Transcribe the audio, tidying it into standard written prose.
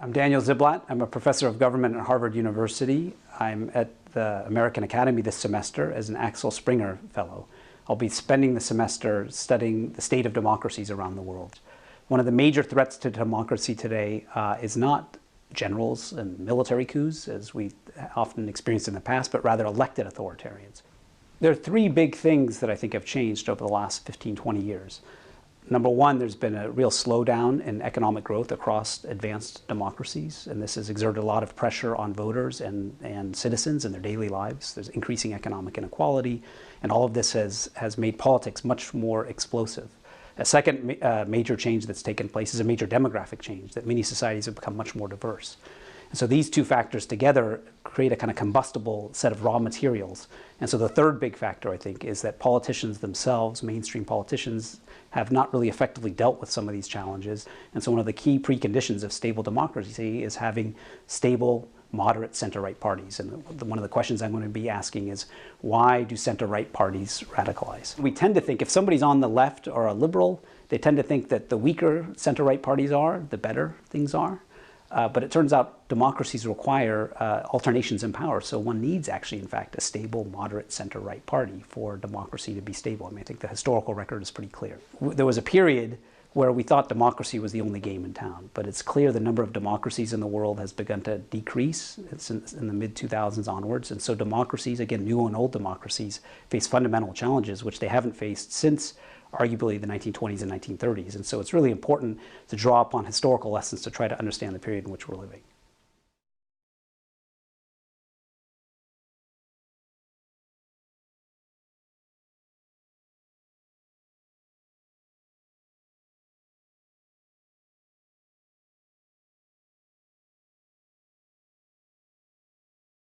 I'm Daniel Ziblatt. I'm a professor of government at Harvard University. I'm at the American Academy this semester as an Axel Springer Fellow. I'll be spending the semester studying the state of democracies around the world. One of the major threats to democracy today is not generals and military coups, as we often experienced in the past, but rather elected authoritarians. There are three big things that I think have changed over the last 15, 20 years. Number one, there's been a real slowdown in economic growth across advanced democracies, and this has exerted a lot of pressure on voters and citizens in their daily lives. There's increasing economic inequality, and all of this has made politics much more explosive. A second major change that's taken place is a major demographic change, that many societies have become much more diverse. And so these two factors together create a kind of combustible set of raw materials. And so the third big factor, I think, is that politicians themselves, mainstream politicians, have not really effectively dealt with some of these challenges. And so one of the key preconditions of stable democracy is having stable, moderate center-right parties. And one of the questions I'm going to be asking is, why do center-right parties radicalize? We tend to think if somebody's on the left or a liberal, they tend to think that the weaker center-right parties are, the better things are. But it turns out democracies require alternations in power. So one needs actually, in fact, a stable, moderate, center-right party for democracy to be stable. I mean, I think the historical record is pretty clear. There was a period where we thought democracy was the only game in town. But it's clear the number of democracies in the world has begun to decrease since in the mid-2000s onwards. And so democracies, again, new and old democracies, face fundamental challenges which they haven't faced since arguably the 1920s and 1930s. And so it's really important to draw upon historical lessons to try to understand the period in which we're living.